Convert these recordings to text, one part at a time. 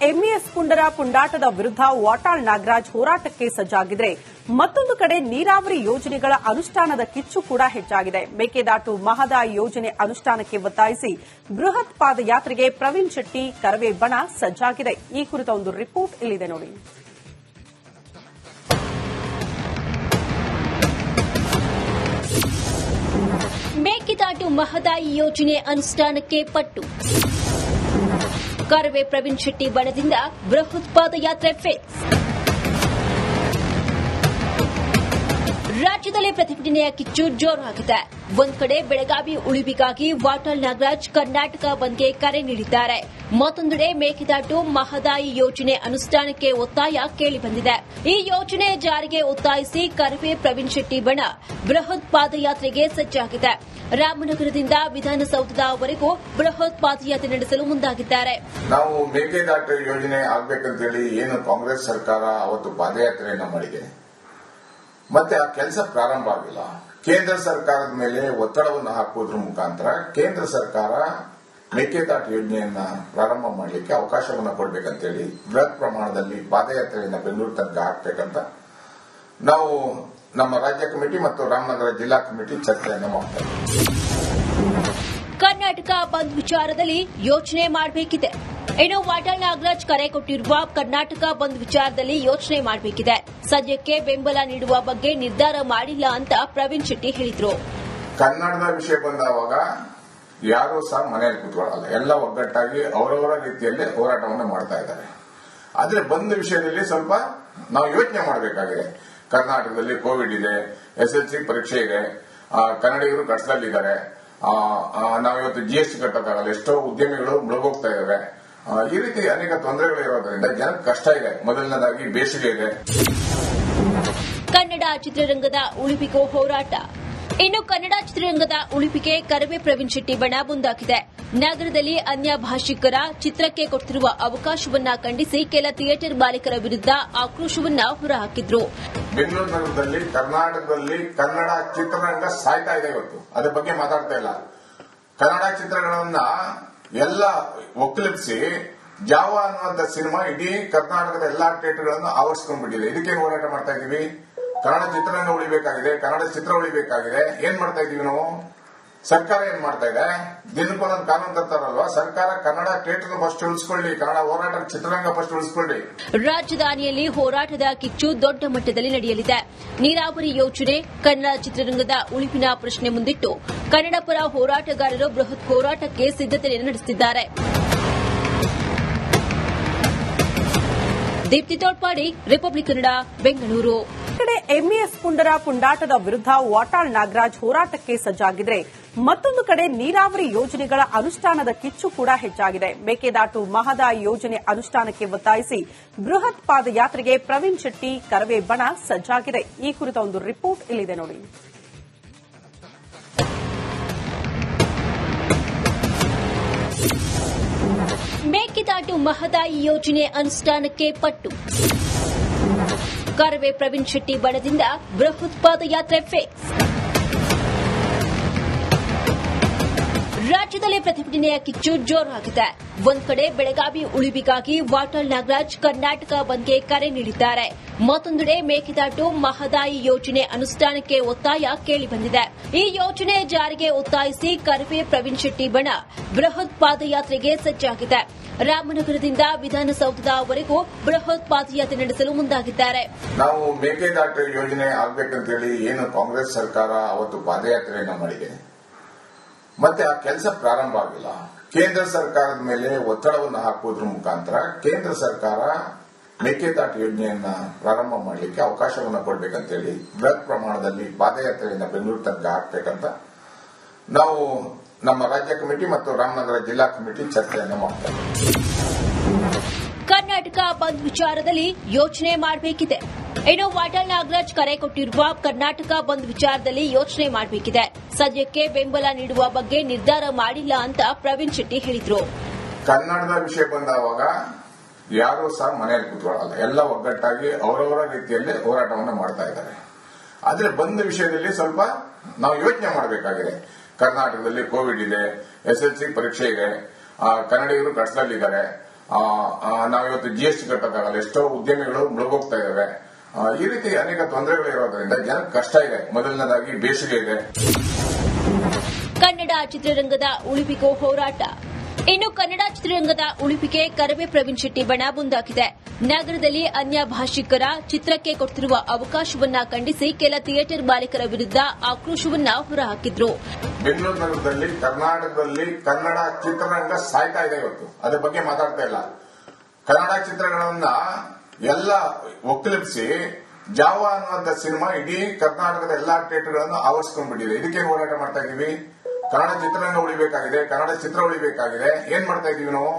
MES ಪುಂಡರ ಪುಂಡಾಟದ ವಿರುದ್ಧ ವಾಟಾಳ್ ನಾಗರಾಜ್ ಹೋರಾಟಕ್ಕೆ ಸಜ್ಜಾಗಿದ್ರೆ ಮತ್ತೊಂದು ಕಡೆ ನೀರಾವರಿ ಯೋಜನೆಗಳ ಅನುಷ್ಠಾನದ ಕಿಚ್ಚು ಕೂಡ ಹೆಚ್ಚಾಗಿದೆ. ಮೇಕೆದಾಟು ಮಹದಾಯಿ ಯೋಜನೆ ಅನುಷ್ಠಾನಕ್ಕೆ ಒತ್ತಾಯಿಸಿ ಬೃಹತ್ ಪಾದಯಾತ್ರೆಗೆ ಪ್ರವೀಣ್ ಶೆಟ್ಟಿ ಕರವೇ ಬಣ ಸಜ್ಜಾಗಿದೆ. ಈ ಕುರಿತ ಒಂದು ರಿಪೋರ್ಟ್ ಇಲ್ಲಿದೆ ನೋಡಿ. ಮೇಕೆದಾಟು ಮಹದಾಯಿ ಯೋಜನೆ ಅನುಷ್ಠಾನಕ್ಕೆ ಪಟ್ಟು ಕರವೇ ಪ್ರವೀಣ್ ಶೆಟ್ಟಿ ಬಣದಿಂದ ಬೃಹತ್ ಪಾದಯಾತ್ರೆ ಫಿಕ್ಸ್. ರಾಜ್ಯದಲ್ಲಿ ಪ್ರತಿಭಟನೆಯ ಕಿಚ್ಚು ಜೋರಾಗಿದೆ. ಒಂದ್ ಕಡೆ ಬೆಳಗಾವಿ ಉಳಿವಿಗಾಗಿ ವಾಟಾಳ್ ನಾಗರಾಜ್ ಕರ್ನಾಟಕ ಬಂದ್ಗೆ ಕರೆ ನೀಡಿದ್ದಾರೆ. ಮತ್ತೊಂದೆಡೆ ಮೇಕೆದಾಟು ಮಹದಾಯಿ ಯೋಜನೆ ಅನುಷ್ಠಾನಕ್ಕೆ ಒತ್ತಾಯ ಕೇಳಿಬಂದಿದೆ. ಈ ಯೋಜನೆ ಜಾರಿಗೆ ಒತ್ತಾಯಿಸಿ ಕರವೇ ಪ್ರವೀಣ್ ಶೆಟ್ಟಿ ಬಣ ಬೃಹತ್ ಪಾದಯಾತ್ರೆಗೆ ಸಜ್ಜಾಗಿದೆ. ರಾಮನಗರದಿಂದ ವಿಧಾನಸೌಧದವರೆಗೂ ಬೃಹತ್ ಪಾದಯಾತ್ರೆ ನಡೆಸಲು ಮುಂದಾಗಿದ್ದಾರೆ. ನಾವು ಮೇಕೆದಾಟು ಯೋಜನೆ ಆಗಬೇಕಂತೇಳಿ ಏನು ಕಾಂಗ್ರೆಸ್ ಸರ್ಕಾರ ಅವತ್ತು ಪಾದಯಾತ್ರೆಯನ್ನ ಮಾಡಿದೆ, ಮತ್ತೆ ಆ ಕೆಲಸ ಪ್ರಾರಂಭ ಆಗಿಲ್ಲ. ಕೇಂದ್ರ ಸರ್ಕಾರದ ಮೇಲೆ ಒತ್ತಡವನ್ನು ಹಾಕುವುದರ ಮುಖಾಂತರ ಕೇಂದ್ರ ಸರ್ಕಾರ ಮೇಕೆದಾಟು ಯೋಜನೆಯನ್ನ ಪ್ರಾರಂಭ ಮಾಡಲಿಕ್ಕೆ ಅವಕಾಶವನ್ನು ಕೊಡಬೇಕಂತೇಳಿ ಬೃಹತ್ ಪ್ರಮಾಣದಲ್ಲಿ ಪಾದಯಾತ್ರೆಯನ್ನ ಬೆಂಗಳೂರು ತನಕ ಹಾಕಬೇಕಂತ ನಾವು ನಮ್ಮ ರಾಜ್ಯ ಕಮಿಟಿ ಮತ್ತು ರಾಮನಗರ ಜಿಲ್ಲಾ ಕಮಿಟಿ ಚರ್ಚೆಯನ್ನು ಮಾಡ್ತೇವೆ. ಕರ್ನಾಟಕ ಬಂದ್ ವಿಚಾರದಲ್ಲಿ ಯೋಚನೆ ಮಾಡಬೇಕಿದೆ. ಇನ್ನು ವಾಟಾಳ್ ನಾಗರಾಜ್ ಕರೆ ಕೊಟ್ಟಿರುವ ಕರ್ನಾಟಕ ಬಂದ್ ವಿಚಾರದಲ್ಲಿ ಯೋಚನೆ ಮಾಡಬೇಕಿದೆ. ಸದ್ಯಕ್ಕೆ ಬೆಂಬಲ ನೀಡುವ ಬಗ್ಗೆ ನಿರ್ಧಾರ ಮಾಡಿಲ್ಲ ಅಂತ ಪ್ರವೀಣ್ ಶೆಟ್ಟಿ ಹೇಳಿದ್ರು. ಕನ್ನಡದ ವಿಷಯ ಬಂದಾಗ ಯಾರೂ ಸಹ ಮನೆಯಲ್ಲಿ ಕೂತ್ಕೊಳ್ಳಲ್ಲ, ಎಲ್ಲ ಒಗ್ಗಟ್ಟಾಗಿ ಅವರವರ ರೀತಿಯಲ್ಲಿ ಹೋರಾಟವನ್ನು ಮಾಡ್ತಾ ಇದ್ದಾರೆ. ಆದ್ರೆ ಬಂದ್ ವಿಷಯದಲ್ಲಿ ಸ್ವಲ್ಪ ನಾವು ಯೋಚನೆ ಮಾಡಬೇಕಾಗಿದೆ. ಕರ್ನಾಟಕದಲ್ಲಿ ಕೋವಿಡ್ ಇದೆ, SSLC ಪರೀಕ್ಷೆ ಇದೆ, ಕನ್ನಡಿಗರು ಕಷ್ಟದಲ್ಲಿದ್ದಾರೆ. ನಾವಿವತ್ತು GST ಕಟ್ಟೋಕ್ಕಾಗಲ್ಲ, ಎಷ್ಟೋ ಉದ್ಯಮಿಗಳು ಮುಳುಗೋಗ್ತಾ ಇದ್ದಾವೆ. ಈ ರೀತಿ ಅನೇಕ ತೊಂದರೆಗಳು ಇರೋದ್ರಿಂದ ಜನಕ್ಕೆ ಕಷ್ಟ ಇದೆ. ಮೊದಲನೇದಾಗಿ ಬೇಸಿಗೆ ಇದೆ. ಕನ್ನಡ ಚಿತ್ರರಂಗದ ಉಳಿವಿಗೂ ಹೋರಾಟ. ಇನ್ನು ಕನ್ನಡ ಚಿತ್ರರಂಗದ ಉಳಿವಿಗೆ ಕರವೇ ಪ್ರವೀಣ್ ಶೆಟ್ಟಿ ಬಣ ಮುಂದಾಗಿದೆ. ನಗರದಲ್ಲಿ ಅನ್ಯ ಭಾಷಿಕರ ಚಿತ್ರಕ್ಕೆ ಕೊಟ್ಟಿರುವ ಅವಕಾಶವನ್ನ ಖಂಡಿಸಿ ಕೆಲ ಥಿಯೇಟರ್ ಮಾಲೀಕರ ವಿರುದ್ಧ ಆಕ್ರೋಶವನ್ನ ಹೊರಹಾಕಿದ್ರು. ಬೆಂಗಳೂರು ನಗರದಲ್ಲಿ ಕರ್ನಾಟಕದಲ್ಲಿ ಕನ್ನಡ ಚಿತ್ರರಂಗ ಸಾಯ್ತಾ ಇದೆ. ಇವತ್ತು ಅದರ ಬಗ್ಗೆ ಮಾತಾಡ್ತಾ ಇಲ್ಲ. ಕನ್ನಡ ಚಿತ್ರಗಳನ್ನ ಎಲ್ಲ ಒಕ್ಕಲಿಸಿ ಜಾವ ಅನ್ನುವಂತ ಸಿನಿಮಾ ಇಡೀ ಕರ್ನಾಟಕದ ಎಲ್ಲಾ ಥಿಯೇಟರ್ಗಳನ್ನು ಆವರಿಸಿಕೊಂಡ್ಬಿಟ್ಟಿದೆ. ಇದಕ್ಕೇನು ಹೋರಾಟ ಮಾಡ್ತಾ ಇದೀವಿ? ಕನ್ನಡ ಚಿತ್ರರಂಗ ಉಳಿಬೇಕಾಗಿದೆ, ಕನ್ನಡ ಚಿತ್ರ ಉಳಿಬೇಕಾಗಿದೆ. ಏನ್ ಮಾಡ್ತಾ ಇದೀವಿ ನಾವು? ಸರ್ಕಾರ ಏನ್ ಮಾಡ್ತಾ ಇದೆ? ದಿನಕ್ಕೊಂದೊಂದು ಕಾನೂನು ತರ್ತಾರಲ್ವಾ? ಸರ್ಕಾರ ಕನ್ನಡ ಥಿಯೇಟರ್ ಫಸ್ಟ್ ಉಳಿಸ್ಕೊಳ್ಳಿ, ಕನ್ನಡ ಹೋರಾಟ ಚಿತ್ರರಂಗ ಫಸ್ಟ್ ಉಳಿಸ್ಕೊಳ್ಳಿ. ರಾಜಧಾನಿಯಲ್ಲಿ ಹೋರಾಟದ ಕಿಚ್ಚು ದೊಡ್ಡ ಮಟ್ಟದಲ್ಲಿ ನಡೆಯಲಿದೆ. ನೀರಾವರಿ ಯೋಜನೆ, ಕನ್ನಡ ಚಿತ್ರರಂಗದ ಉಳಿವಿನ ಪ್ರಶ್ನೆ ಮುಂದಿಟ್ಟು ಕನ್ನಡ ಪರ ಹೋರಾಟಗಾರರು ಬೃಹತ್ ಹೋರಾಟಕ್ಕೆ ಸಿದ್ದತೆ ನಡೆಸುತ್ತಿದ್ದಾರೆ. ದೀಪ್ತಿ ತೋಡ್ಪಾಡಿ, ರಿಪಬ್ಲಿಕ್ ಕನ್ನಡ, ಬೆಂಗಳೂರು. ಕಡೆ ಎಂಇಎಸ್ ಪುಂಡರ ಪುಂಡಾಟದ ವಿರುದ್ಧ ವಾಟಾಳ್ ನಾಗರಾಜ್ ಹೋರಾಟಕ್ಕೆ ಸಜ್ಜಾಗಿದ್ರೆ ಮತ್ತೊಂದು ಕಡೆ ನೀರಾವರಿ ಯೋಜನೆಗಳ ಅನುಷ್ಠಾನದ ಕಿಚ್ಚು ಕೂಡ ಹೆಚ್ಚಾಗಿದೆ. ಮೇಕೆದಾಟು ಮಹದಾಯಿ ಯೋಜನೆ ಅನುಷ್ಠಾನಕ್ಕೆ ಒತ್ತಾಯಿಸಿ ಬೃಹತ್ ಪಾದಯಾತ್ರೆಗೆ ಪ್ರವೀಣ್ ಶೆಟ್ಟಿ ಕರವೇ ಬಣ ಸಜ್ಜಾಗಿದೆ. ಈ ಕುರಿತ ಒಂದು ರಿಪೋರ್ಟ್ ಇಲ್ಲಿದೆ ನೋಡಿ. ಮೇಕೆದಾಟು ಮಹದಾಯಿ ಯೋಜನೆ ಅನುಷ್ಠಾನಕ್ಕೆ ಪಟ್ಟು ಕರವೇ ಪ್ರವೀಣ್ ಶೆಟ್ಟಿ ಬಣದಿಂದ ಬೃಹತ್ ಪಾದಯಾತ್ರೆ ಫಿಕ್ಸ್. ರಾಜ್ಯದಲ್ಲಿ ಪ್ರತಿಭಟನೆಯ ಕಿಚ್ಚು ಜೋರಾಗಿದೆ. ಒಂದ್ ಕಡೆ ಬೆಳಗಾವಿ ಉಳಿವಿಗಾಗಿ ವಾಟಾಳ್ ನಾಗರಾಜ್ ಕರ್ನಾಟಕ ಬಂದ್ಗೆ ಕರೆ ನೀಡಿದ್ದಾರೆ. ಮತ್ತೊಂದೆಡೆ ಮೇಕೆದಾಟು ಮಹದಾಯಿ ಯೋಜನೆ ಅನುಷ್ಠಾನಕ್ಕೆ ಒತ್ತಾಯ ಕೇಳಿಬಂದಿದೆ. ಈ ಯೋಜನೆ ಜಾರಿಗೆ ಒತ್ತಾಯಿಸಿ ಕರವೇ ಪ್ರವೀಣ್ ಶೆಟ್ಟಿ ಬಣ ಬೃಹತ್ ಪಾದಯಾತ್ರೆಗೆ ಸಜ್ಜಾಗಿದೆ. ರಾಮನಗರದಿಂದ ವಿಧಾನಸೌಧದವರೆಗೂ ಬೃಹತ್ ಪಾದಯಾತ್ರೆ ನಡೆಸಲು ಮುಂದಾಗಿದ್ದಾರೆ. ನಾವು ಮೇಕೆದಾಟು ಯೋಜನೆ ಆಗಬೇಕಂತೇಳಿ ಏನು ಕಾಂಗ್ರೆಸ್ ಸರ್ಕಾರ ಅವತ್ತು ಪಾದಯಾತ್ರೆಯನ್ನ ಮಾಡಿದೆ, ಮತ್ತೆ ಆ ಕೆಲಸ ಪ್ರಾರಂಭ ಆಗಿಲ್ಲ. ಕೇಂದ್ರ ಸರ್ಕಾರದ ಮೇಲೆ ಒತ್ತಡವನ್ನು ಹಾಕುವುದರ ಮುಖಾಂತರ ಕೇಂದ್ರ ಸರ್ಕಾರ ಮೇಕೆದಾಟು ಯೋಜನೆಯನ್ನ ಪ್ರಾರಂಭ ಮಾಡಲಿಕ್ಕೆ ಅವಕಾಶವನ್ನು ಕೊಡಬೇಕಂತೇಳಿ ಬೃಹತ್ ಪ್ರಮಾಣದಲ್ಲಿ ಪಾದಯಾತ್ರೆಯನ್ನ ಬೆಂಗಳೂರು ತನಕ ಹಾಕಬೇಕಂತ ನಾವು ನಮ್ಮ ರಾಜ್ಯ ಕಮಿಟಿ ಮತ್ತು ರಾಮನಗರ ಜಿಲ್ಲಾ ಕಮಿಟಿ ಚರ್ಚೆಯನ್ನು ಮಾಡ್ತೇವೆ. ಕರ್ನಾಟಕ ಬಂದ್ ವಿಚಾರದಲ್ಲಿ ಯೋಚನೆ ಮಾಡಬೇಕಿದೆ. ಇನ್ನು ವಾಟಾಳ್ ನಾಗರಾಜ್ ಕರೆ ಕೊಟ್ಟಿರುವ ಕರ್ನಾಟಕ ಬಂದ್ ವಿಚಾರದಲ್ಲಿ ಯೋಚನೆ ಮಾಡಬೇಕಿದೆ. ಸದ್ಯಕ್ಕೆ ಬೆಂಬಲ ನೀಡುವ ಬಗ್ಗೆ ನಿರ್ಧಾರ ಮಾಡಿಲ್ಲ ಅಂತ ಪ್ರವೀಣ್ ಶೆಟ್ಟಿ ಹೇಳಿದ್ರು. ಕನ್ನಡದ ವಿಷಯ ಬಂದಾಗ ಯಾರೂ ಸಹ ಮನೆಯಲ್ಲಿ ಕೂತ್ಕೊಳ್ಳಲ್ಲ, ಎಲ್ಲ ಒಗ್ಗಟ್ಟಾಗಿ ಅವರವರ ರೀತಿಯಲ್ಲಿ ಹೋರಾಟವನ್ನು ಮಾಡ್ತಾ ಇದ್ದಾರೆ. ಆದ್ರೆ ಬಂದ್ ವಿಷಯದಲ್ಲಿ ಸ್ವಲ್ಪ ನಾವು ಯೋಚನೆ ಮಾಡಬೇಕಾಗಿದೆ. ಕರ್ನಾಟಕದಲ್ಲಿ ಕೋವಿಡ್ ಇದೆ, SSLC ಪರೀಕ್ಷೆ ಇದೆ, ಕನ್ನಡಿಗರು ಕಷ್ಟದಲ್ಲಿದ್ದಾರೆ. ನಾವಿವತ್ತು GST ಕಟ್ಟೋಕ್ಕಾಗಲ್ಲ, ಎಷ್ಟೋ ಉದ್ಯಮಿಗಳು ಮುಳುಗೋಗ್ತಾ ಇದಾವೆ. ಈ ರೀತಿ ಅನೇಕ ತೊಂದರೆಗಳು ಇರೋದ್ರಿಂದ ಜನಕ್ಕೆ ಕಷ್ಟ ಇದೆ. ಮೊದಲನೇದಾಗಿ ಬೇಸಿಗೆ ಇದೆ. ಕನ್ನಡ ಚಿತ್ರರಂಗದ ಉಳಿವಿಗೂ ಹೋರಾಟ. ಇನ್ನು ಕನ್ನಡ ಚಿತ್ರರಂಗದ ಉಳಿವಿಗೆ ಕರವೇ ಪ್ರವೀಣ್ ಶೆಟ್ಟಿ ಬಣ ಮುಂದಾಗಿದೆ. ನಗರದಲ್ಲಿ ಅನ್ಯ ಭಾಷಿಕರ ಚಿತ್ರಕ್ಕೆ ಕೊಡ್ತಿರುವ ಅವಕಾಶವನ್ನ ಖಂಡಿಸಿ ಕೆಲ ಥಿಯೇಟರ್ ಮಾಲೀಕರ ವಿರುದ್ಧ ಆಕ್ರೋಶವನ್ನ ಹೊರಹಾಕಿದ್ರು. ಬೆಂಗಳೂರು ನಗರದಲ್ಲಿ, ಕರ್ನಾಟಕದಲ್ಲಿ ಕನ್ನಡ ಚಿತ್ರರಂಗ ಸಾಯ್ತಾ ಇದೆ ಇವತ್ತು. ಅದ್ರ ಬಗ್ಗೆ ಮಾತಾಡ್ತಾ ಇಲ್ಲ. ಕನ್ನಡ ಚಿತ್ರಗಳನ್ನ ಎಲ್ಲ ಒಕ್ಕಲಿಪಿಸಿ ಜಾವ ಅನ್ನುವಂತ ಸಿನಿಮಾ ಇಡೀ ಕರ್ನಾಟಕದ ಎಲ್ಲಾ ಥಿಯೇಟರ್ಗಳನ್ನು ಆವರಿಸಿಕೊಂಡ್ಬಿಟ್ಟಿದೆ. ಇದಕ್ಕೇನು ಹೋರಾಟ ಮಾಡ್ತಾ ಇದೀವಿ? ಕನ್ನಡ ಚಿತ್ರರಂಗ ಉಳಿಬೇಕಾಗಿದೆ, ಕನ್ನಡ ಚಿತ್ರ ಉಳಿಬೇಕಾಗಿದೆ. ಏನ್ ಮಾಡ್ತಾ ಇದೀವಿ ನಾವು?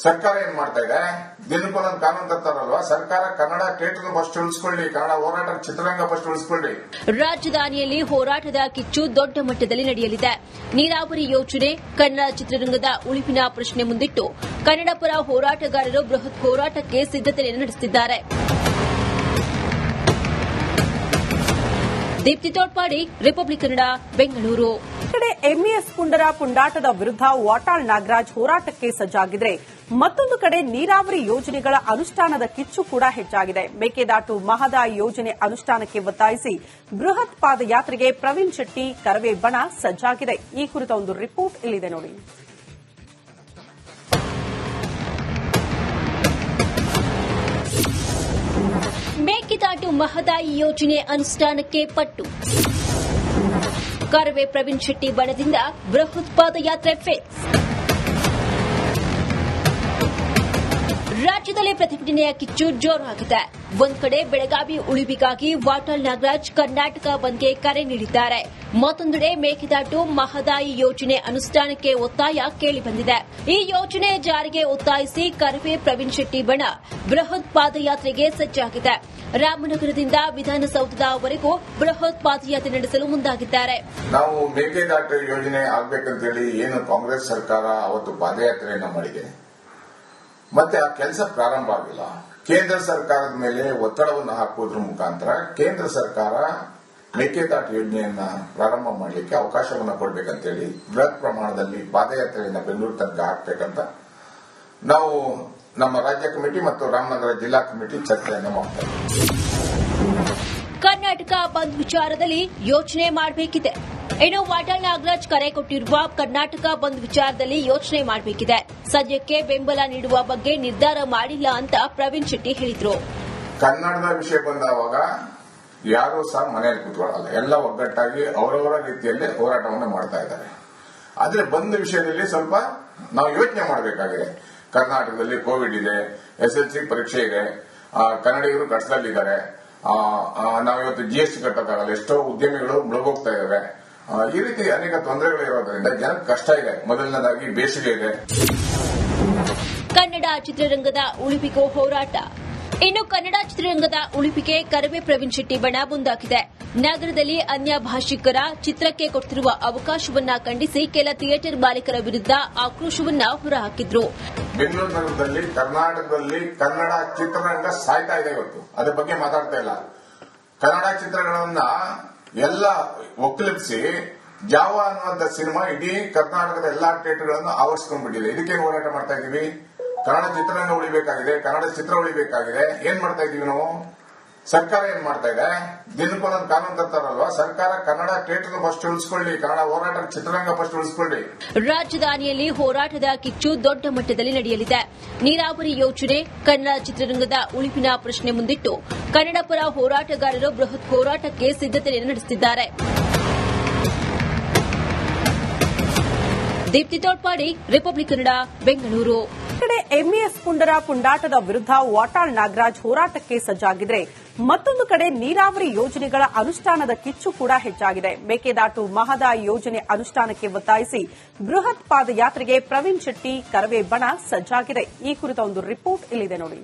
ಸರ್ಕಾರ ಏನ್ ಮಾಡ್ತಾ ಇದೆ? ದಿನಕ್ಕೊಂದೊಂದು ಕಾನೂನು ತರ್ತಾರಲ್ವಾ? ಸರ್ಕಾರ ಕನ್ನಡ ಥಿಯೇಟರ್ ಫಸ್ಟ್ ಉಳಿಸ್ಕೊಳ್ಳಿ, ಕನ್ನಡ ಹೋರಾಟ ಚಿತ್ರರಂಗ ಫಸ್ಟ್ ಉಳಿಸ್ಕೊಳ್ಳಿ. ರಾಜಧಾನಿಯಲ್ಲಿ ಹೋರಾಟದ ಕಿಚ್ಚು ದೊಡ್ಡ ಮಟ್ಟದಲ್ಲಿ ನಡೆಯಲಿದೆ. ನೀರಾವರಿ ಯೋಜನೆ, ಕನ್ನಡ ಚಿತ್ರರಂಗದ ಉಳಿವಿನ ಪ್ರಶ್ನೆ ಮುಂದಿಟ್ಟು ಕನ್ನಡ ಪರ ಹೋರಾಟಗಾರರು ಬೃಹತ್ ಹೋರಾಟಕ್ಕೆ ಸಿದ್ದತೆ ನಡೆಸುತ್ತಿದ್ದಾರೆ. ದೀಪ್ತಿ ತೋಟ್ಪಾಡಿ, ರಿಪಬ್ಲಿಕ್ ಕನ್ನಡ, ಬೆಂಗಳೂರು. ಕಡೆ ಎಂಇಎಸ್ ಪುಂಡರ ಪುಂಡಾಟದ ವಿರುದ್ಧ ವಾಟಾಳ್ ನಾಗರಾಜ್ ಹೋರಾಟಕ್ಕೆ ಸಜ್ಜಾಗಿದ್ರೆ ಮತ್ತೊಂದು ಕಡೆ ನೀರಾವರಿ ಯೋಜನೆಗಳ ಅನುಷ್ಠಾನದ ಕಿಚ್ಚು ಕೂಡ ಹೆಚ್ಚಾಗಿದೆ. ಮೇಕೆದಾಟು ಮಹದಾಯಿ ಯೋಜನೆ ಅನುಷ್ಠಾನಕ್ಕೆ ಒತ್ತಾಯಿಸಿ ಬೃಹತ್ ಪಾದಯಾತ್ರೆಗೆ ಪ್ರವೀಣ್ ಶೆಟ್ಟಿ ಕರವೇ ಬಣ ಸಜ್ಜಾಗಿದೆ. ಈ ಕುರಿತ ಒಂದು ರಿಪೋರ್ಟ್ ಇಲ್ಲಿದೆ ನೋಡಿ. ಮೇಕೆದಾಟು ಮಹದಾಯಿ ಯೋಜನೆ ಅನುಷ್ಠಾನಕ್ಕೆ ಪಟ್ಟು. ಕರವೇ ಪ್ರವೀಣ್ ಶೆಟ್ಟಿ ಬಣದಿಂದ ಬೃಹತ್ ಪಾದಯಾತ್ರೆ ಫಿಕ್ಸ್. ರಾಜ್ಯದಲ್ಲಿ ಪ್ರತಿಭಟನೆಯ ಕಿಚ್ಚು ಜೋರಾಗಿದೆ. ಒಂದ್ ಕಡೆ ಬೆಳಗಾವಿ ಉಳಿವಿಗಾಗಿ ವಾಟಾಳ್ ನಾಗರಾಜ್ ಕರ್ನಾಟಕ ಬಂದ್ಗೆ ಕರೆ ನೀಡಿದ್ದಾರೆ. ಮತ್ತೊಂದೆಡೆ ಮೇಕೆದಾಟು ಮಹದಾಯಿ ಯೋಜನೆ ಅನುಷ್ಠಾನಕ್ಕೆ ಒತ್ತಾಯ ಕೇಳಿಬಂದಿದೆ. ಈ ಯೋಜನೆ ಜಾರಿಗೆ ಒತ್ತಾಯಿಸಿ ಕರವೇ ಪ್ರವೀಣ್ ಶೆಟ್ಟಿ ಬಣ ಬೃಹತ್ ಪಾದಯಾತ್ರೆಗೆ ಸಜ್ಜಾಗಿದೆ. ರಾಮನಗರದಿಂದ ವಿಧಾನಸೌಧದವರೆಗೂ ಬೃಹತ್ ಪಾದಯಾತ್ರೆ ನಡೆಸಲು ಮುಂದಾಗಿದ್ದಾರೆ. ನಾವು ಮೇಕೆದಾಟು ಯೋಜನೆ ಆಗ್ಬೇಕಂತೇಳಿ ಏನು ಕಾಂಗ್ರೆಸ್ ಸರ್ಕಾರ ಅವತ್ತು ಪಾದಯಾತ್ರೆಯನ್ನ ಮಾಡಿದೆ, ಮತ್ತೆ ಆ ಕೆಲಸ ಪ್ರಾರಂಭ ಆಗಿಲ್ಲ. ಕೇಂದ್ರ ಸರ್ಕಾರದ ಮೇಲೆ ಒತ್ತಡವನ್ನು ಹಾಕುವುದರ ಮುಖಾಂತರ ಕೇಂದ್ರ ಸರ್ಕಾರ ಮೇಕೆದಾಟು ಯೋಜನೆಯನ್ನ ಪ್ರಾರಂಭ ಮಾಡಲಿಕ್ಕೆ ಅವಕಾಶವನ್ನು ಕೊಡಬೇಕಂತೇಳಿ ಬೃಹತ್ ಪ್ರಮಾಣದಲ್ಲಿ ಪಾದಯಾತ್ರೆಯನ್ನ ಬೆಂಗಳೂರು ತನಕ ಹಾಕಬೇಕಂತ ನಾವು ನಮ್ಮ ರಾಜ್ಯ ಕಮಿಟಿ ಮತ್ತು ರಾಮನಗರ ಜಿಲ್ಲಾ ಕಮಿಟಿ ಚರ್ಚೆಯನ್ನು ಮಾಡ್ತಾ ಇದ್ದೀವಿ. ಕರ್ನಾಟಕ ಬಂದ್ ವಿಚಾರದಲ್ಲಿ ಯೋಚನೆ ಮಾಡಬೇಕಿದೆ. ಇನ್ನು ವಾಟಾಳ್ ನಾಗರಾಜ್ ಕರೆ ಕೊಟ್ಟಿರುವ ಕರ್ನಾಟಕ ಬಂದ್ ವಿಚಾರದಲ್ಲಿ ಯೋಚನೆ ಮಾಡಬೇಕಿದೆ. ಸದ್ಯಕ್ಕೆ ಬೆಂಬಲ ನೀಡುವ ಬಗ್ಗೆ ನಿರ್ಧಾರ ಮಾಡಿಲ್ಲ ಅಂತ ಪ್ರವೀಣ್ ಶೆಟ್ಟಿ ಹೇಳಿದ್ರು. ಕನ್ನಡದ ವಿಷಯ ಬಂದಾಗ ಯಾರೂ ಸಹ ಮನೆಯಲ್ಲಿ ಕೂತ್ಕೊಳ್ಳಲ್ಲ. ಎಲ್ಲ ಒಗ್ಗಟ್ಟಾಗಿ ಅವರವರ ರೀತಿಯಲ್ಲಿ ಹೋರಾಟವನ್ನು ಮಾಡ್ತಾ ಇದ್ದಾರೆ. ಆದ್ರೆ ಬಂದ್ ವಿಷಯದಲ್ಲಿ ಸ್ವಲ್ಪ ನಾವು ಯೋಚನೆ ಮಾಡಬೇಕಾಗಿದೆ. ಕರ್ನಾಟಕದಲ್ಲಿ ಕೋವಿಡ್ ಇದೆ, SSLC ಪರೀಕ್ಷೆ ಇದೆ, ಕನ್ನಡಿಗರು ಕಷ್ಟದಲ್ಲಿದ್ದಾರೆ. ನಾವಿವತ್ತು GST ಕಟ್ಟೋಕ್ಕಾಗಲ್ಲ, ಎಷ್ಟೋ ಉದ್ಯಮಿಗಳು ಮುಳುಗೋಗ್ತಾ ಇದಾವೆ. ಈ ರೀತಿ ಅನೇಕ ತೊಂದರೆಗಳು ಇರೋದ್ರಿಂದ ಜನಕ್ಕೆ ಕಷ್ಟ ಇದೆ. ಮೊದಲನೇದಾಗಿ ಬೇಸಿಗೆ ಇದೆ. ಕನ್ನಡ ಚಿತ್ರರಂಗದ ಉಳಿವಿಗೂ ಹೋರಾಟ. ಇನ್ನು ಕನ್ನಡ ಚಿತ್ರರಂಗದ ಉಳಿವಿಗೆ ಕರವೇ ಪ್ರವೀಣ್ ಶೆಟ್ಟಿ ಬಣ ಮುಂದಾಗಿದೆ. ನಗರದಲ್ಲಿ ಅನ್ಯ ಭಾಷಿಕರ ಚಿತ್ರಕ್ಕೆ ಕೊಡ್ತಿರುವ ಅವಕಾಶವನ್ನ ಖಂಡಿಸಿ ಕೆಲ ಥಿಯೇಟರ್ ಮಾಲೀಕರ ವಿರುದ್ಧ ಆಕ್ರೋಶವನ್ನ ಹೊರಹಾಕಿದ್ರು. ಬೆಂಗಳೂರು ನಗರದಲ್ಲಿ, ಕರ್ನಾಟಕದಲ್ಲಿ ಕನ್ನಡ ಚಿತ್ರರಂಗ ಸಾಯ್ತಾ ಇದೆ ಇವತ್ತು. ಅದ್ರ ಬಗ್ಗೆ ಮಾತಾಡ್ತಾ ಇಲ್ಲ. ಕನ್ನಡ ಚಿತ್ರಗಳನ್ನ ಎಲ್ಲ ಒಕ್ಕಲಿಪಿಸಿ ಜಾವ ಅನ್ನುವಂತ ಸಿನಿಮಾ ಇಡೀ ಕರ್ನಾಟಕದ ಎಲ್ಲಾ ಥಿಯೇಟರ್ಗಳನ್ನು ಆವರಿಸಿಕೊಂಡ್ಬಿಟ್ಟಿದೆ. ಇದಕ್ಕೇನು ಹೋರಾಟ ಮಾಡ್ತಾ ಇದೀವಿ? ಕನ್ನಡ ಚಿತ್ರರಂಗ ಉಳಿಬೇಕಾಗಿದೆ, ಕನ್ನಡ ಚಿತ್ರ ಉಳಿಬೇಕಾಗಿದೆ. ಏನ್ ಮಾಡ್ತಾ ಇದೀವಿ ನಾವು? ಸರ್ಕಾರ ಏನ್ ಮಾಡ್ತಾ ಇದೆ? ದಿನಕ್ಕೊಂದೊಂದು ಕಾನೂನು ತರ್ತಾರಲ್ವಾ? ಸರ್ಕಾರ ಕನ್ನಡ ಥಿಯೇಟರ್ ಫಸ್ಟ್ ಉಳಿಸ್ಕೊಳ್ಳಿ, ಕನ್ನಡ ಹೋರಾಟ ಚಿತ್ರರಂಗ ಫಸ್ಟ್ ಉಳಿಸ್ಕೊಳ್ಳಿ. ರಾಜಧಾನಿಯಲ್ಲಿ ಹೋರಾಟದ ಕಿಚ್ಚು ದೊಡ್ಡ ಮಟ್ಟದಲ್ಲಿ ನಡೆಯಲಿದೆ. ನೀರಾವರಿ ಯೋಜನೆ, ಕನ್ನಡ ಚಿತ್ರರಂಗದ ಉಳಿವಿನ ಪ್ರಶ್ನೆ ಮುಂದಿಟ್ಟು ಕನ್ನಡ ಪರ ಹೋರಾಟಗಾರರು ಬೃಹತ್ ಹೋರಾಟಕ್ಕೆ ಸಿದ್ದತೆ ನಡೆಸುತ್ತಿದ್ದಾರೆ. ದೀಪ್ತಿ ತೋಟ್ಪಾಡಿ, ರಿಪಬ್ಲಿಕ್ ಕನ್ನಡ, ಬೆಂಗಳೂರು. ಕಡೆ ಎಂಇಎಸ್ ಪುಂಡರ ಪುಂಡಾಟದ ವಿರುದ್ಧ ವಾಟಾಳ್ ನಾಗರಾಜ್ ಹೋರಾಟಕ್ಕೆ ಸಜ್ಜಾಗಿದ್ರೆ ಮತ್ತೊಂದು ಕಡೆ ನೀರಾವರಿ ಯೋಜನೆಗಳ ಅನುಷ್ಠಾನದ ಕಿಚ್ಚು ಕೂಡ ಹೆಚ್ಚಾಗಿದೆ. ಮೇಕೆದಾಟು ಮಹದಾಯಿ ಯೋಜನೆ ಅನುಷ್ಠಾನಕ್ಕೆ ಒತ್ತಾಯಿಸಿ ಬೃಹತ್ ಪಾದಯಾತ್ರೆಗೆ ಪ್ರವೀಣ್ ಶೆಟ್ಟಿ ಕರವೇ ಬಣ ಸಜ್ಜಾಗಿದೆ. ಈ ಕುರಿತ ಒಂದು ರಿಪೋರ್ಟ್ ಇಲ್ಲಿದೆ ನೋಡಿ.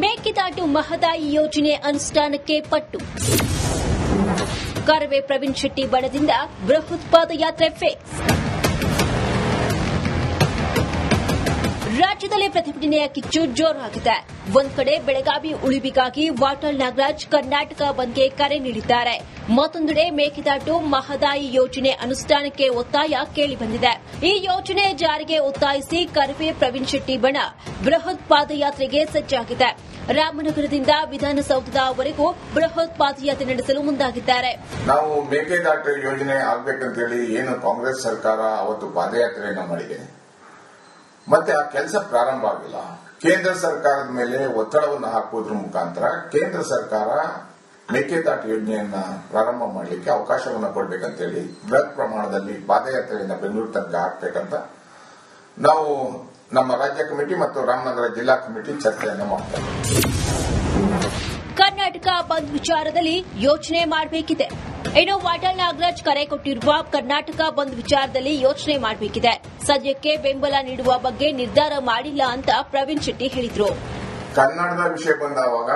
ಮೇಕೆದಾಟು ಮಹದಾಯಿ ಯೋಜನೆ ಅನುಷ್ಠಾನಕ್ಕೆ ಪಟ್ಟು. ಕರವೇ ಪ್ರವೀಣ್ ಶೆಟ್ಟಿ ಬಣದಿಂದ ಬೃಹತ್ ಪಾದಯಾತ್ರೆ ಫಿಕ್ಸ್. ರಾಜ್ಯದಲ್ಲಿ ಪ್ರತಿಭಟನೆಯ ಕಿಚ್ಚು ಜೋರಾಗಿದೆ. ಒಂದ್ ಕಡೆ ಬೆಳಗಾವಿ ಉಳಿವಿಗಾಗಿ ವಾಟಾಳ್ ನಾಗರಾಜ್ ಕರ್ನಾಟಕ ಬಂದ್ಗೆ ಕರೆ ನೀಡಿದ್ದಾರೆ. ಮತ್ತೊಂದೆಡೆ ಮೇಕೆದಾಟು ಮಹದಾಯಿ ಯೋಜನೆ ಅನುಷ್ಠಾನಕ್ಕೆ ಒತ್ತಾಯ ಕೇಳಿಬಂದಿದೆ. ಈ ಯೋಜನೆ ಜಾರಿಗೆ ಒತ್ತಾಯಿಸಿ ಕರ್ವೆ ಪ್ರವೀಣ್ ಶೆಟ್ಟಿ ಬಣ ಬೃಹತ್ ಪಾದಯಾತ್ರೆಗೆ ಸಜ್ಜಾಗಿದೆ. ರಾಮನಗರದಿಂದ ವಿಧಾನಸೌಧದವರೆಗೂ ಬೃಹತ್ ಪಾದಯಾತ್ರೆ ನಡೆಸಲು ಮುಂದಾಗಿದ್ದಾರೆ. ನಾವು ಮೇಕೆದಾಟು ಯೋಜನೆ ಆಗ್ಬೇಕಂತೇಳಿ ಏನು ಕಾಂಗ್ರೆಸ್ ಸರ್ಕಾರ ಅವತ್ತು ಪಾದಯಾತ್ರೆಯನ್ನು ಮಾಡಿದೆ, ಮತ್ತೆ ಆ ಕೆಲಸ ಪ್ರಾರಂಭ ಆಗಿಲ್ಲ. ಕೇಂದ್ರ ಸರ್ಕಾರದ ಮೇಲೆ ಒತ್ತಡವನ್ನು ಹಾಕುವುದರ ಮುಖಾಂತರ ಕೇಂದ್ರ ಸರ್ಕಾರ ಮೇಕೆದಾಟು ಯೋಜನೆಯನ್ನ ಪ್ರಾರಂಭ ಮಾಡಲಿಕ್ಕೆ ಅವಕಾಶವನ್ನು ಕೊಡಬೇಕಂತೇಳಿ ಬೃಹತ್ ಪ್ರಮಾಣದಲ್ಲಿ ಪಾದಯಾತ್ರೆಯನ್ನು ಬೆಂಗಳೂರು ತನಕ ಹಾಕಬೇಕಂತ ನಾವು ನಮ್ಮ ರಾಜ್ಯ ಕಮಿಟಿ ಮತ್ತು ರಾಮನಗರ ಜಿಲ್ಲಾ ಕಮಿಟಿ ಚರ್ಚೆಯನ್ನು ಮಾಡ್ತೇವೆ. ಕರ್ನಾಟಕ ಬಂದ್ ವಿಚಾರದಲ್ಲಿ ಯೋಚನೆ ಮಾಡಬೇಕಿದೆ. ಇನ್ನು ವಾಟಾಳ್ ನಾಗರಾಜ್ ಕರೆ ಕೊಟ್ಟಿರುವ ಕರ್ನಾಟಕ ಬಂದ್ ವಿಚಾರದಲ್ಲಿ ಯೋಚನೆ ಮಾಡಬೇಕಿದೆ. ಸದ್ಯಕ್ಕೆ ಬೆಂಬಲ ನೀಡುವ ಬಗ್ಗೆ ನಿರ್ಧಾರ ಮಾಡಿಲ್ಲ ಅಂತ ಪ್ರವೀಣ್ ಶೆಟ್ಟಿ ಹೇಳಿದರು. ಕನ್ನಡದ ವಿಷಯ ಬಂದಾಗ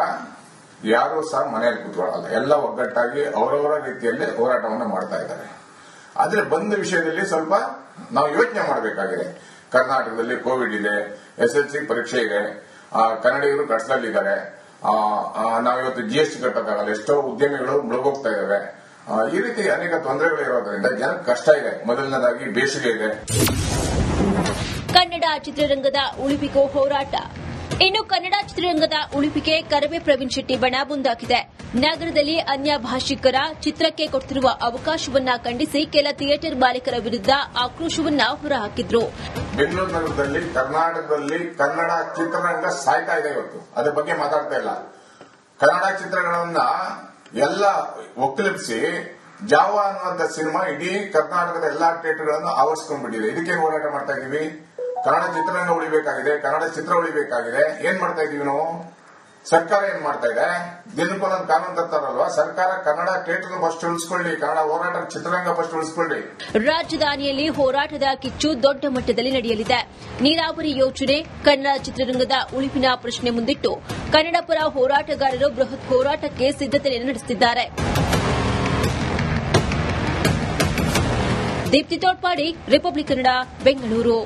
ಯಾರೂ ಸಹ ಮನೆಯಲ್ಲಿ ಕೂತ್ಕೊಳ್ಳಲ್ಲ, ಎಲ್ಲ ಒಗ್ಗಟ್ಟಾಗಿ ಅವರವರ ರೀತಿಯಲ್ಲಿ ಹೋರಾಟವನ್ನು ಮಾಡ್ತಾ ಇದ್ದಾರೆ. ಆದ್ರೆ ಬಂದ್ ವಿಷಯದಲ್ಲಿ ಸ್ವಲ್ಪ ನಾವು ಯೋಚನೆ ಮಾಡಬೇಕಾಗಿದೆ. ಕರ್ನಾಟಕದಲ್ಲಿ ಕೋವಿಡ್ ಇದೆ, SSLC ಪರೀಕ್ಷೆ ಇದೆ, ಕನ್ನಡಿಗರು ಕಷ್ಟದಲ್ಲಿದ್ದಾರೆ. ನಾವಿವತ್ತು GST ಕಟ್ಟೋಕ್ಕಾಗಲ್ಲ, ಎಷ್ಟೋ ಉದ್ಯಮಿಗಳು ಮುಳುಗೋಗ್ತಾ ಇದ್ದಾವೆ. ಈ ರೀತಿ ಅನೇಕ ತೊಂದರೆಗಳಿರೋದ್ರಿಂದ ಜನಕ್ಕೆ ಕಷ್ಟ ಇದೆ. ಮೊದಲನೇದಾಗಿ ಬೇಸಿಗೆ ಇದೆ. ಕನ್ನಡ ಚಿತ್ರರಂಗದ ಉಳಿವಿಗೂ ಹೋರಾಟ. ಇನ್ನು ಕನ್ನಡ ಚಿತ್ರರಂಗದ ಉಳಿವಿಗೆ ಕರವೇ ಪ್ರವೀಣ್ ಶೆಟ್ಟಿ ಬಣ ಮುಂದಾಗಿದೆ. ನಗರದಲ್ಲಿ ಅನ್ಯ ಭಾಷಿಕರ ಚಿತ್ರಕ್ಕೆ ಕೊಡುತ್ತಿರುವ ಅವಕಾಶವನ್ನ ಖಂಡಿಸಿ ಕೆಲ ಥಿಯೇಟರ್ ಮಾಲೀಕರ ವಿರುದ್ಧ ಆಕ್ರೋಶವನ್ನ ಹೊರಹಾಕಿದ್ರು. ಬೆಂಗಳೂರು ನಗರದಲ್ಲಿ ಕರ್ನಾಟಕದಲ್ಲಿ ಕನ್ನಡ ಚಿತ್ರರಂಗ ಸಾಯ್ತಾ ಇದೆ ಇವತ್ತು. ಅದ್ರ ಬಗ್ಗೆ ಮಾತಾಡ್ತಾ ಇಲ್ಲ. ಕನ್ನಡ ಚಿತ್ರಗಳನ್ನ ಎಲ್ಲ ಒಕ್ಕಲಿಪಿಸಿ ಜಾವ ಅನ್ನುವಂತ ಸಿನಿಮಾ ಇಡೀ ಕರ್ನಾಟಕದ ಎಲ್ಲಾ ಥಿಯೇಟರ್ಗಳನ್ನು ಆವರಿಸಿಕೊಂಡ್ಬಿಟ್ಟಿದೆ. ಇದಕ್ಕೆ ಹೋರಾಟ ಮಾಡ್ತಾ ಇದೀವಿ. ಕನ್ನಡ ಚಿತ್ರರಂಗ ಉಳಿಬೇಕಾಗಿದೆ, ಕನ್ನಡ ಚಿತ್ರ ಉಳಿಬೇಕಾಗಿದೆ. ಏನ್ ಮಾಡ್ತಾ ಇದೀವಿ ನಾವು? ಸರ್ಕಾರ ಏನ್ ಮಾಡ್ತಾ ಇದೆ? ದಿನಕ್ಕೊಂದೊಂದು ಕಾನೂನು ತರ್ತಾರಲ್ವಾ? ಸರ್ಕಾರ ಕನ್ನಡ ಥಿಯೇಟರ್ ಫಸ್ಟ್ ಉಳಿಸ್ಕೊಳ್ಳಿ, ಕನ್ನಡ ಹೋರಾಟ ಚಿತ್ರರಂಗ ಫಸ್ಟ್ ಉಳಿಸ್ಕೊಳ್ಳಿ. ರಾಜಧಾನಿಯಲ್ಲಿ ಹೋರಾಟದ ಕಿಚ್ಚು ದೊಡ್ಡ ಮಟ್ಟದಲ್ಲಿ ನಡೆಯಲಿದೆ. ನೀರಾವರಿ ಯೋಜನೆ, ಕನ್ನಡ ಚಿತ್ರರಂಗದ ಉಳಿವಿನ ಪ್ರಶ್ನೆ ಮುಂದಿಟ್ಟು ಕನ್ನಡ ಪರ ಹೋರಾಟಗಾರರು ಬೃಹತ್ ಹೋರಾಟಕ್ಕೆ ಸಿದ್ದತೆ ನಡೆಸುತ್ತಿದ್ದಾರೆ. ದೀಪ್ತಿ ತೋಟ್ಪಾಡಿ, ರಿಪಬ್ಲಿಕ್ ಕನ್ನಡ, ಬೆಂಗಳೂರು.